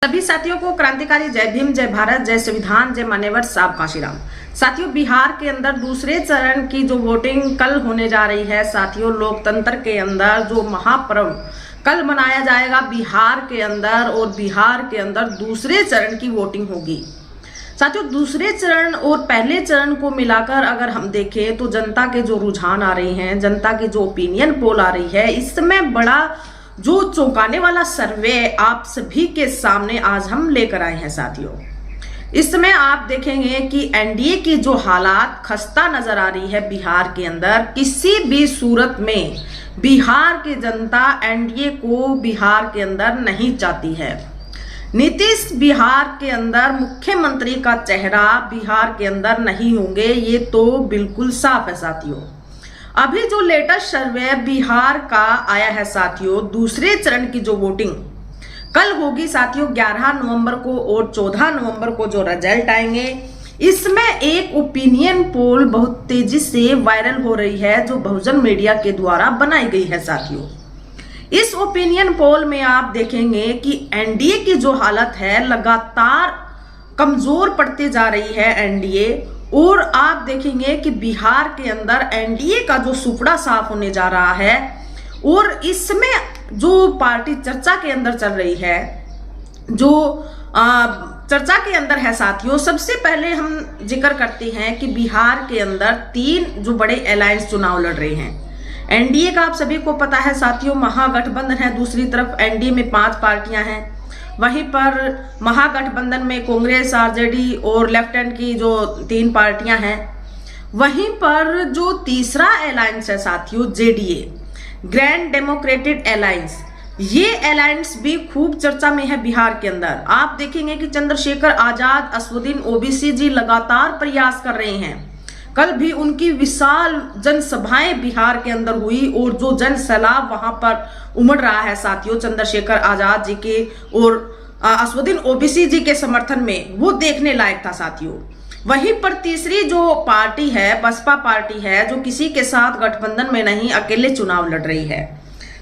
सभी साथियों को क्रांतिकारी जय भीम, जय भारत, जय संविधान, जय मान्यवर साहब काशीराम। साथियों, बिहार के अंदर दूसरे चरण की जो वोटिंग कल होने जा रही है, साथियों लोकतंत्र के अंदर जो महापर्व कल मनाया जाएगा बिहार के अंदर, और बिहार के अंदर दूसरे चरण की वोटिंग होगी। साथियों, दूसरे चरण और पहले चरण को मिलाकर अगर हम देखें तो जनता के जो रुझान आ रहे हैं, जनता की जो ओपिनियन पोल आ रही है, इस समय बड़ा जो चौंकाने वाला सर्वे आप सभी के सामने आज हम लेकर आए हैं। साथियों, इस समय आप देखेंगे कि एनडीए की जो हालात खस्ता नजर आ रही है बिहार के अंदर। किसी भी सूरत में बिहार की जनता एनडीए को बिहार के अंदर नहीं चाहती है। नीतीश बिहार के अंदर मुख्यमंत्री का चेहरा बिहार के अंदर नहीं होंगे, ये तो बिल्कुल साफ है। साथियों, अभी जो लेटेस्ट सर्वे बिहार का आया है साथियों, दूसरे चरण की जो वोटिंग कल होगी साथियों 11 नवंबर को और 14 नवंबर को जो रिजल्ट आएंगे, इसमें एक ओपिनियन पोल बहुत तेजी से वायरल हो रही है जो बहुजन मीडिया के द्वारा बनाई गई है। साथियों, इस ओपिनियन पोल में आप देखेंगे कि एनडीए की जो हालत है लगातार कमजोर पड़ती जा रही है एनडीए, और आप देखेंगे कि बिहार के अंदर एनडीए का जो सुपड़ा साफ होने जा रहा है। और इसमें जो पार्टी चर्चा के अंदर चल रही है, जो चर्चा के अंदर है साथियों, सबसे पहले हम जिक्र करते हैं कि बिहार के अंदर 3 जो बड़े अलायंस चुनाव लड़ रहे हैं। एनडीए का आप सभी को पता है साथियों महागठबंधन है, दूसरी तरफ एनडीए में 5 पार्टियां हैं। वहीं पर महागठबंधन में कांग्रेस, आरजेडी और लेफ्ट हैंड की जो 3 पार्टियां हैं। वहीं पर जो तीसरा अलायंस है साथियों जेडीए, ग्रैंड डेमोक्रेटिक अलायंस, ये अलायंस भी खूब चर्चा में है बिहार के अंदर। आप देखेंगे कि चंद्रशेखर आजाद, असदुद्दीन ओवैसी जी लगातार प्रयास कर रहे हैं। कल भी उनकी विशाल जनसभाएं बिहार के अंदर हुई और जो जन सैलाब वहां पर उमड़ रहा है साथियों चंद्रशेखर आजाद जी के और असदुद्दीन ओवैसी जी के समर्थन में, वो देखने लायक था साथियों। वहीं पर तीसरी जो पार्टी है बसपा पार्टी है, जो किसी के साथ गठबंधन में नहीं, अकेले चुनाव लड़ रही है।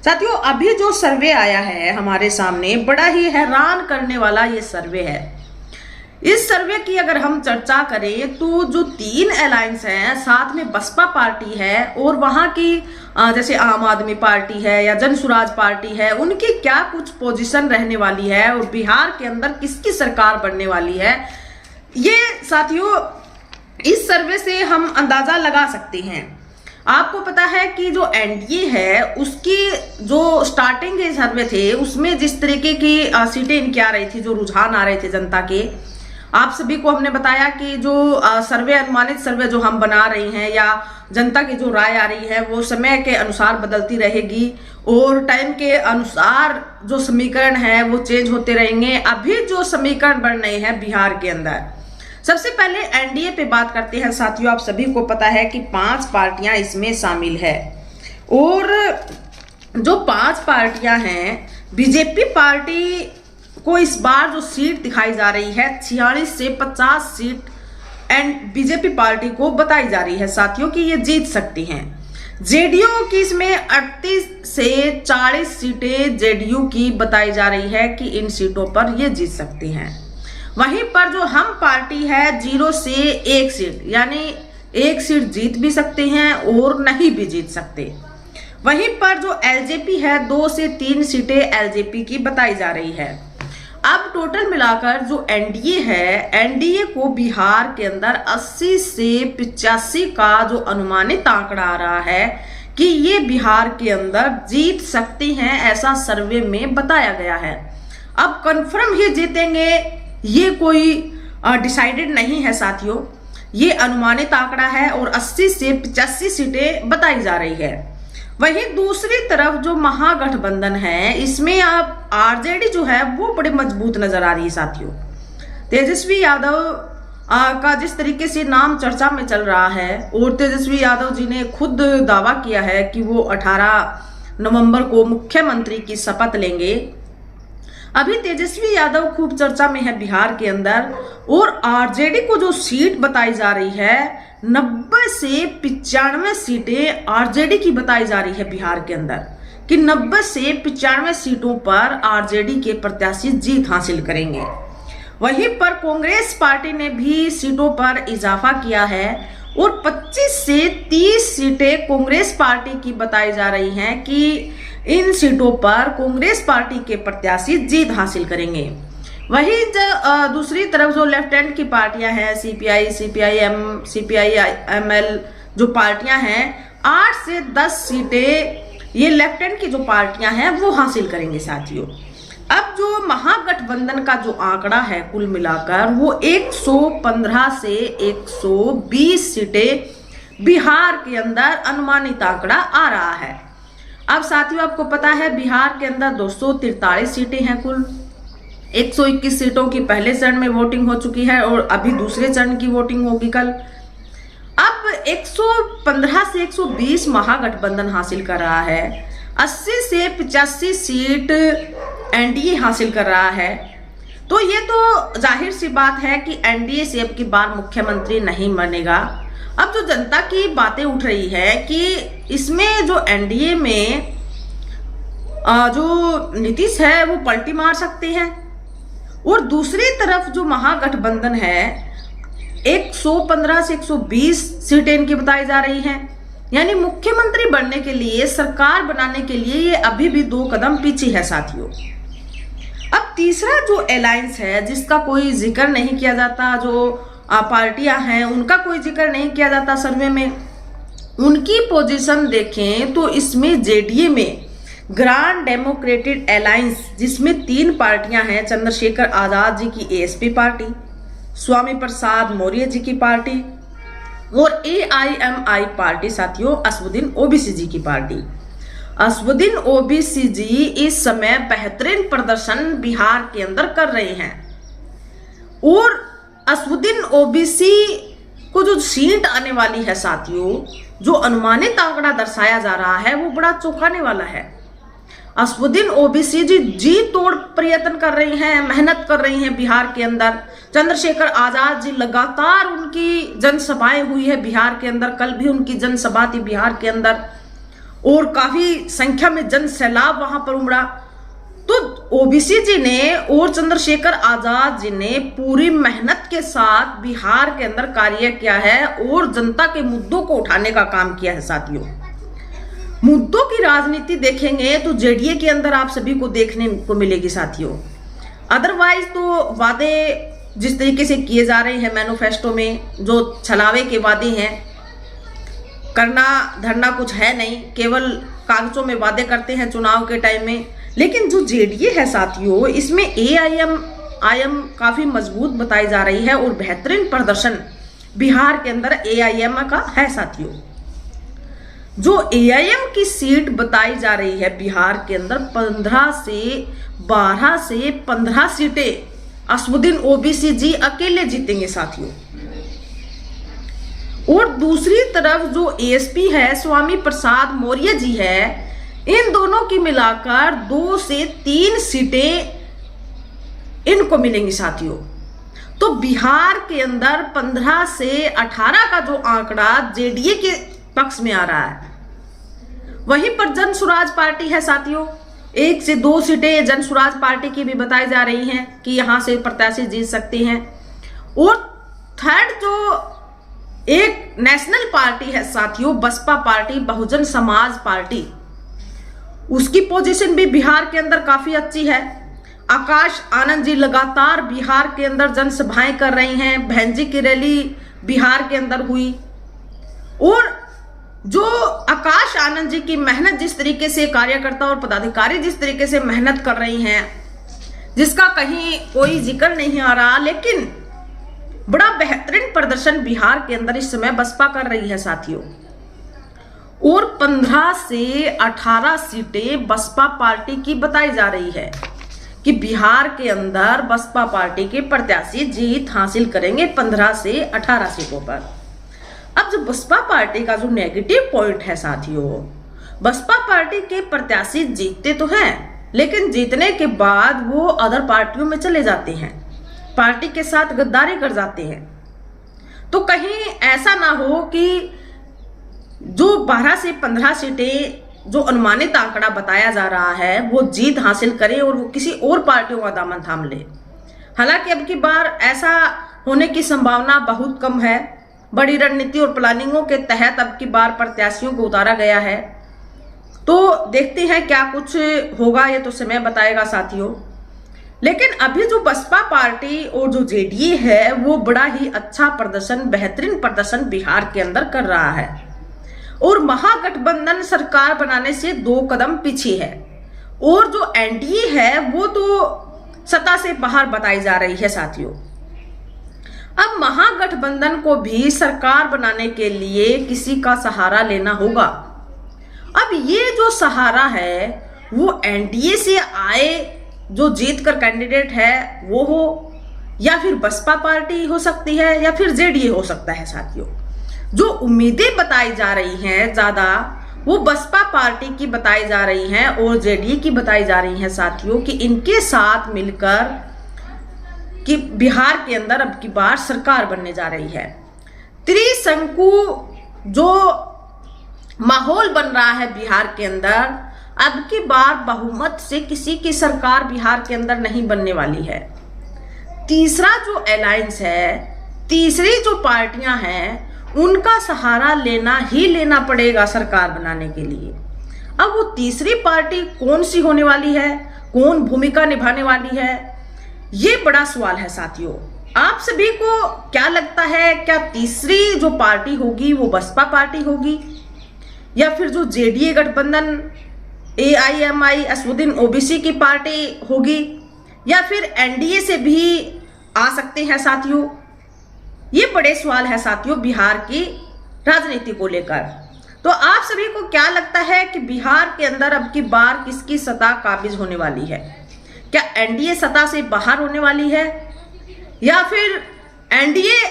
साथियों, अभी जो सर्वे आया है हमारे सामने, बड़ा ही हैरान करने वाला ये सर्वे है। इस सर्वे की अगर हम चर्चा करें तो जो 3 अलायंस हैं, साथ में बसपा पार्टी है और वहां की जैसे आम आदमी पार्टी है या जन स्वराज पार्टी है, उनकी क्या कुछ पोजीशन रहने वाली है और बिहार के अंदर किसकी सरकार बनने वाली है, ये साथियों इस सर्वे से हम अंदाजा लगा सकते हैं। आपको पता है कि जो एनडीए है उसकी जो स्टार्टिंग के सर्वे थे उसमें जिस तरीके की सीटें इनकी आ रही थी, जो रुझान आ रहे थे जनता के, आप सभी को हमने बताया कि जो सर्वे अनुमानित सर्वे जो हम बना रही हैं या जनता की जो राय आ रही है वो समय के अनुसार बदलती रहेगी और टाइम के अनुसार जो समीकरण है वो चेंज होते रहेंगे। अभी जो समीकरण बन रहे हैं बिहार के अंदर, सबसे पहले एनडीए पे बात करते हैं साथियों। आप सभी को पता है कि 5 पार्टियां इसमें शामिल है और जो 5 पार्टियां हैं, बीजेपी पार्टी को इस बार जो सीट दिखाई जा रही है 46 से 50 सीट एंड बीजेपी पार्टी को बताई जा रही है साथियों कि ये जीत सकती हैं। जेडीयू की इसमें 38 से 40 सीटें जेडीयू की बताई जा रही है कि इन सीटों पर ये जीत सकती हैं। वहीं पर जो हम पार्टी है 0 से 1 सीट, यानी 1 सीट जीत भी सकते हैं और नहीं भी जीत सकते। वहीं पर जो एलजेपी है 2 से 3 सीटें एलजेपी की बताई जा रही है। अब टोटल मिलाकर जो एनडीए है, एनडीए को बिहार के अंदर 80 से 85 का जो अनुमानित आंकड़ा आ रहा है कि ये बिहार के अंदर जीत सकती हैं, ऐसा सर्वे में बताया गया है। अब कंफर्म ही जीतेंगे ये कोई डिसाइडेड नहीं है साथियों, ये अनुमानित आंकड़ा है और 80 से 85 सीटें बताई जा रही है। वहीं दूसरी तरफ जो महागठबंधन है, इसमें आप आरजेडी जो है वो बड़े मजबूत नजर आ रही है साथियों। तेजस्वी यादव का जिस तरीके से नाम चर्चा में चल रहा है और तेजस्वी यादव जी ने खुद दावा किया है कि वो 18 नवंबर को मुख्यमंत्री की शपथ लेंगे। अभी तेजस्वी यादव खूब चर्चा में है बिहार के अंदर और आरजेडी को जो सीट बताई जा रही है 90 से 95 सीटें आरजेडी की बताई जा रही है बिहार के अंदर। कि 90 से 95 सीटों पर आरजेडी के प्रत्याशी जीत हासिल करेंगे। वहीं पर कांग्रेस पार्टी ने भी सीटों पर इजाफा किया है और 25 से 30 सीटें कांग्रेस पार्टी की बताई जा रही हैं कि इन सीटों पर कांग्रेस पार्टी के प्रत्याशी जीत हासिल करेंगे। वहीं दूसरी तरफ जो लेफ्टिनेंट की पार्टियां हैं, सीपीआई, सीपीआईएम, सीपीआईएमएल जो पार्टियां हैं, 8 से 10 सीटें ये लेफ्टिनेंट की जो पार्टियां हैं वो हासिल करेंगे साथियों। अब जो महागठबंधन का जो आंकड़ा है कुल मिलाकर वो 115 से 120 सीटें बिहार के अंदर अनुमानित आंकड़ा आ रहा है। अब साथियों आपको पता है बिहार के अंदर 243 सीटें हैं कुल। 121 सीटों की पहले चरण में वोटिंग हो चुकी है और अभी दूसरे चरण की वोटिंग होगी कल। अब 115 से 120 महागठबंधन हासिल कर रहा है, 80 से 85 सीट एनडीए हासिल कर रहा है। तो ये तो जाहिर सी बात है कि एनडीए से अब की बार मुख्यमंत्री नहीं बनेगा। अब जो जनता की बातें उठ रही है कि इसमें जो एनडीए में जो नीतीश है वो पलटी मार सकते हैं, और दूसरी तरफ जो महागठबंधन है 115 से 120 सीटें इनकी बताई जा रही हैं, यानी मुख्यमंत्री बनने के लिए, सरकार बनाने के लिए ये अभी भी 2 कदम पीछे है साथियों। अब तीसरा जो अलायंस है जिसका कोई जिक्र नहीं किया जाता, जो पार्टियां हैं उनका कोई जिक्र नहीं किया जाता सर्वे में, उनकी पोजीशन देखें तो इसमें जेडीए में ग्रांड डेमोक्रेटिक अलायंस जिसमें 3 पार्टियां हैं, चंद्रशेखर आजाद जी की एएसपी पार्टी, स्वामी प्रसाद मौर्य जी की पार्टी और एआईएमआई पार्टी साथियों असदुद्दीन ओवैसी जी की पार्टी। असदुद्दीन ओवैसी जी इस समय बेहतरीन प्रदर्शन बिहार के अंदर कर रहे हैं और असदुद्दीन ओवैसी को जो सीट आने वाली है साथियों, जो अनुमानित आंकड़ा दर्शाया जा रहा है वो बड़ा चौंकाने वाला है। असदुद्दीन ओवैसी जी तोड़ प्रयत्न कर रही हैं, मेहनत कर रही हैं बिहार के अंदर। चंद्रशेखर आजाद जी लगातार उनकी जनसभाएं हुई है बिहार के अंदर, कल भी उनकी जनसभा थी बिहार के अंदर और काफी संख्या में जन सैलाब वहां पर उमड़ा। तो ओवैसी जी ने और चंद्रशेखर आजाद जी ने पूरी मेहनत के साथ बिहार के अंदर कार्य किया है और जनता के मुद्दों को उठाने का काम किया है साथियों। मुद्दों की राजनीति देखेंगे तो जेडीए के अंदर आप सभी को देखने को मिलेगी साथियों। अदरवाइज तो वादे जिस तरीके से किए जा रहे हैं मैनिफेस्टो में, जो छलावे के वादे हैं, करना धरना कुछ है नहीं, केवल कागजों में वादे करते हैं चुनाव के टाइम में। लेकिन जो जेडीए है साथियों, इसमें एआईएम काफी मजबूत बताई जा रही है और बेहतरीन प्रदर्शन बिहार के अंदर एआईएम का है साथियों। जो एआईएम की सीट बताई जा रही है बिहार के अंदर 12 से 15 सीटें असदुद्दीन ओवैसी जी अकेले जीतेंगे साथियों। और दूसरी तरफ जो एएसपी है स्वामी प्रसाद मौर्य जी है, इन दोनों की मिलाकर 2 से 3 सीटें इनको मिलेंगी साथियों। तो बिहार के अंदर 15 से 18 का जो आंकड़ा जेडीए के पक्ष में आ रहा है। वहीं पर जन स्वराज पार्टी है साथियों, 1 से 2 सीटें जन स्वराज पार्टी की भी बताई जा रही हैं कि यहां से प्रत्याशी जीत सकते हैं। और थर्ड जो एक नेशनल पार्टी है साथियों, बसपा पार्टी, बहुजन समाज पार्टी, उसकी पोजीशन भी बिहार के अंदर काफी अच्छी है। आकाश आनंद जी लगातार बिहार के अंदर जनसभाएं कर रही हैं, बहन जी की रैली बिहार के अंदर हुई और जो आकाश आनंद जी की मेहनत, जिस तरीके से कार्यकर्ता और पदाधिकारी जिस तरीके से मेहनत कर रही हैं, जिसका कहीं कोई जिक्र नहीं आ रहा, लेकिन बड़ा बेहतरीन प्रदर्शन बिहार के अंदर इस समय बसपा कर रही है साथियों। और 15 से 18 सीटें बसपा पार्टी की बताई जा रही है कि बिहार के अंदर बसपा पार्टी के प्रत्याशी जीत हासिल करेंगे 15 से 18 सीटों पर। अब जो बसपा पार्टी का जो नेगेटिव पॉइंट है साथियों, बसपा पार्टी के प्रत्याशी जीतते तो हैं, लेकिन जीतने के बाद वो अदर पार्टियों में चले जाते हैं, पार्टी के साथ गद्दारी कर जाते हैं। तो कहीं ऐसा ना हो कि जो 12 से 15 सीटें जो अनुमानित आंकड़ा बताया जा रहा है वो जीत हासिल करे और वो किसी और पार्टियों का दामन थाम ले। हालांकि अब की बार ऐसा होने की संभावना बहुत कम है। बड़ी रणनीति और प्लानिंगों के तहत अब की बार प्रत्याशियों को उतारा गया है। तो देखते हैं क्या कुछ होगा, ये तो समय बताएगा साथियों। लेकिन अभी जो बसपा पार्टी और जो जेडीए है वो बड़ा ही अच्छा प्रदर्शन, बेहतरीन प्रदर्शन बिहार के अंदर कर रहा है और महागठबंधन सरकार बनाने से 2 कदम पीछे है। और जो एनडीए है वो तो सत्ता से बाहर बताई जा रही है साथियों। अब महागठबंधन को भी सरकार बनाने के लिए किसी का सहारा लेना होगा। अब ये जो सहारा है वो एनडीए से आए जो जीत कर कैंडिडेट है वो हो, या फिर बसपा पार्टी हो सकती है, या फिर जेडीए हो सकता है साथियों। जो उम्मीदें बताई जा रही हैं ज्यादा वो बसपा पार्टी की बताई जा रही हैं और जेडीए की बताई जा रही हैं साथियों, कि इनके साथ मिलकर कि बिहार के अंदर अब की बार सरकार बनने जा रही है। त्रिशंकु जो माहौल बन रहा है बिहार के अंदर, अब की बार बहुमत से किसी की सरकार बिहार के अंदर नहीं बनने वाली है। तीसरा जो अलायंस है, तीसरी जो पार्टियां हैं, उनका सहारा लेना ही लेना पड़ेगा सरकार बनाने के लिए। अब वो तीसरी पार्टी कौन सी होने वाली है, कौन भूमिका निभाने वाली है, ये बड़ा सवाल है साथियों। आप सभी को क्या लगता है, क्या तीसरी जो पार्टी होगी वो बसपा पार्टी होगी, या फिर जो जेडीए गठबंधन AIMI असदुद्दीन ओबीसी की पार्टी होगी, या फिर एनडीए से भी आ सकते हैं साथियों? ये बड़े सवाल है साथियों बिहार की राजनीति को लेकर। तो आप सभी को क्या लगता है कि बिहार के अंदर अब की बार किसकी सत्ता काबिज होने वाली है? क्या एनडीए सत्ता से बाहर होने वाली है, या फिर एनडीए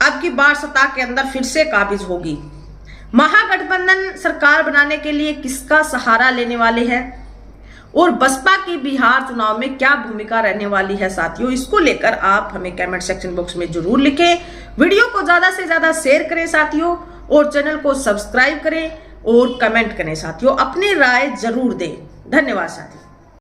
अब की बार सत्ता के अंदर फिर से काबिज होगी? महागठबंधन सरकार बनाने के लिए किसका सहारा लेने वाले हैं, और बसपा की बिहार चुनाव में क्या भूमिका रहने वाली है साथियों? इसको लेकर आप हमें कमेंट सेक्शन बॉक्स में जरूर लिखें। वीडियो को ज्यादा से ज्यादा शेयर करें साथियों, और चैनल को सब्सक्राइब करें और कमेंट करें साथियों। अपनी राय जरूर दें। धन्यवाद साथियों।